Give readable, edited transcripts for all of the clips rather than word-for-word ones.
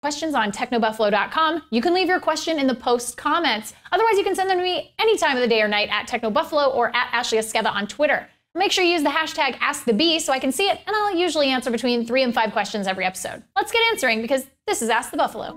questions on technobuffalo.com. You can leave your question in the post comments. Otherwise, you can send them to me any time of the day or night at technobuffalo or at Ashley Esqueda on Twitter. Make sure you use the hashtag AskTheBee so I can see it, and I'll usually answer between 3 and 5 questions every episode. Let's get answering, because this is Ask the Buffalo.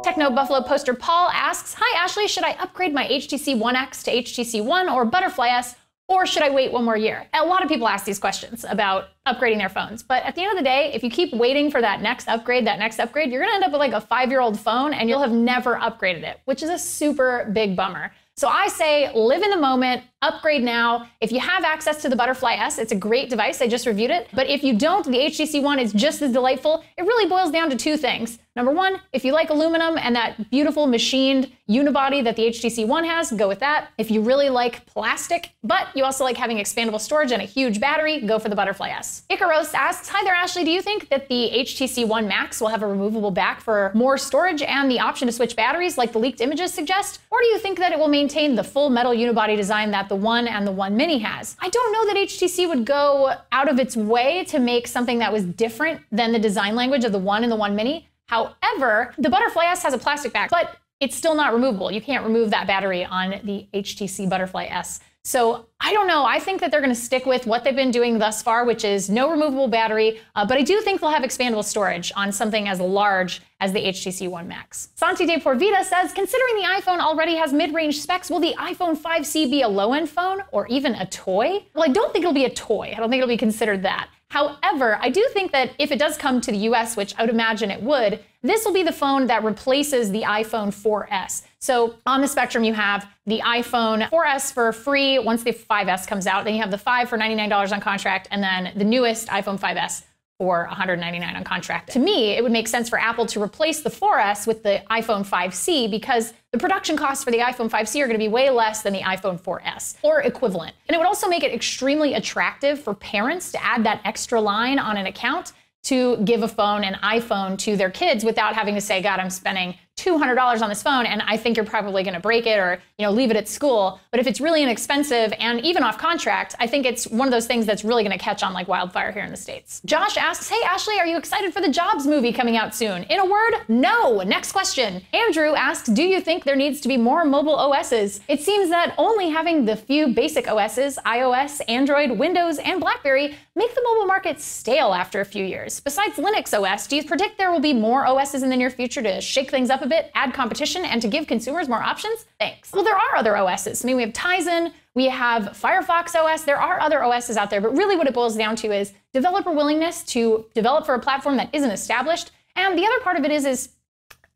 Techno Buffalo poster Paul asks, "Hi Ashley, should I upgrade my HTC One X to HTC One or Butterfly S, or should I wait one more year?" A lot of people ask these questions about upgrading their phones, but at the end of the day, if you keep waiting for that next upgrade, you're gonna end up with like a 5-year-old phone and you'll have never upgraded it, which is a super big bummer. So I say live in the moment, upgrade now. If you have access to the Butterfly S, it's a great device. I just reviewed it. But if you don't, the HTC One is just as delightful. It really boils down to 2 things. Number 1, if you like aluminum and that beautiful machined unibody that the HTC One has, go with that. If you really like plastic, but you also like having expandable storage and a huge battery, go for the Butterfly S. Icaros asks, "Hi there, Ashley. Do you think that the HTC One Max will have a removable back for more storage and the option to switch batteries like the leaked images suggest? Or do you think that it will maintain the full metal unibody design that the One and the One Mini has?" I don't know that HTC would go out of its way to make something that was different than the design language of the One and the One Mini. However, the Butterfly S has a plastic back, but it's still not removable. You can't remove that battery on the HTC Butterfly S. So I don't know. I think that they're going to stick with what they've been doing thus far, which is no removable battery. But I do think they'll have expandable storage on something as large as the HTC One Max. Santi de Porvida says, "Considering the iPhone already has mid-range specs, will the iPhone 5C be a low-end phone or even a toy?" Well, I don't think it'll be a toy. I don't think it'll be considered that. However, I do think that if it does come to the US, which I would imagine it would, this will be the phone that replaces the iPhone 4S. So on the spectrum, you have the iPhone 4S for free once the 5S comes out. Then you have the 5 for $99 on contract, and then the newest iPhone 5S for $199 on contract. To me, it would make sense for Apple to replace the 4S with the iPhone 5C because the production costs for the iPhone 5C are going to be way less than the iPhone 4S, or equivalent. And it would also make it extremely attractive for parents to add that extra line on an account to give a phone, an iPhone, to their kids without having to say, "God, I'm spending $200 on this phone, and I think you're probably going to break it or leave it at school." But if it's really inexpensive and even off contract, I think it's one of those things that's really going to catch on like wildfire here in the States. Josh asks, "Hey Ashley, are you excited for the Jobs movie coming out soon?" In a word, no. Next question. Andrew asks, "Do you think there needs to be more mobile OSs? It seems that only having the few basic OSs, iOS, Android, Windows, and BlackBerry, make the mobile market stale after a few years. Besides Linux OS, do you predict there will be more OSs in the near future to shake things up a bit, add competition, and to give consumers more options? Thanks." Well, there are other OSs. I mean, we have Tizen, we have Firefox OS, there are other OSs out there, but really what it boils down to is developer willingness to develop for a platform that isn't established. And the other part of it is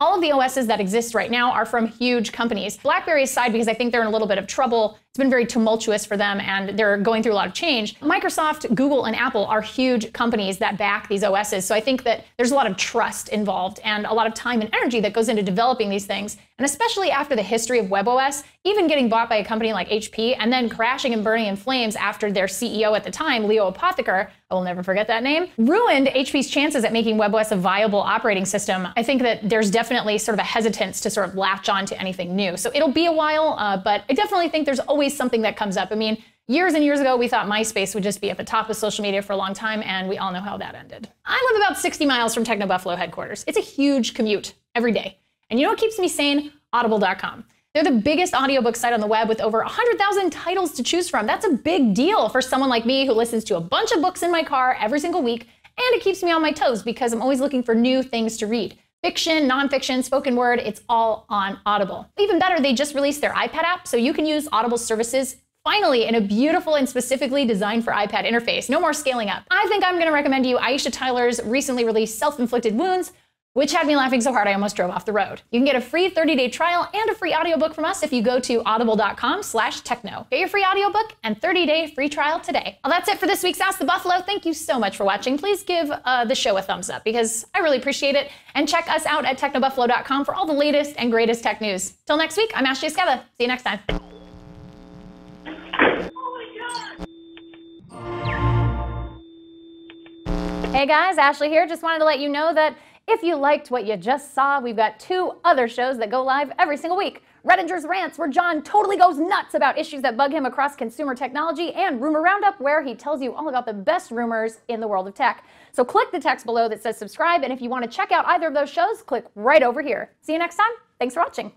all of the OSs that exist right now are from huge companies. BlackBerry's side, because I think they're in a little bit of trouble. It's been very tumultuous for them and they're going through a lot of change. Microsoft, Google, and Apple are huge companies that back these OSs. So I think that there's a lot of trust involved and a lot of time and energy that goes into developing these things. And especially after the history of WebOS, even getting bought by a company like HP and then crashing and burning in flames after their CEO at the time, Leo Apotheker, I will never forget that name, ruined HP's chances at making WebOS a viable operating system. I think that there's definitely sort of a hesitance to sort of latch on to anything new. So it'll be a while, but I definitely think there's always something that comes up. I mean, years and years ago, we thought MySpace would just be at the top of social media for a long time, and we all know how that ended. I live about 60 miles from Techno Buffalo headquarters. It's a huge commute every day. And you know what keeps me sane? Audible.com. They're the biggest audiobook site on the web with over 100,000 titles to choose from. That's a big deal for someone like me who listens to a bunch of books in my car every single week, and it keeps me on my toes because I'm always looking for new things to read. Fiction, nonfiction, spoken word, it's all on Audible. Even better, they just released their iPad app, so you can use Audible services finally in a beautiful and specifically designed for iPad interface. No more scaling up. I think I'm going to recommend you Aisha Tyler's recently released Self-Inflicted Wounds, which had me laughing so hard I almost drove off the road. You can get a free 30-day trial and a free audiobook from us if you go to audible.com/techno. Get your free audiobook and 30-day free trial today. Well, that's it for this week's Ask the Buffalo. Thank you so much for watching. Please give the show a thumbs up because I really appreciate it. And check us out at technobuffalo.com for all the latest and greatest tech news. Till next week, I'm Ashley Esqueda. See you next time. Hey guys, Ashley here. Just wanted to let you know that if you liked what you just saw, we've got 2 other shows that go live every single week. Redinger's Rants, where John totally goes nuts about issues that bug him across consumer technology, and Rumor Roundup, where he tells you all about the best rumors in the world of tech. So click the text below that says subscribe, and if you want to check out either of those shows, click right over here. See you next time. Thanks for watching.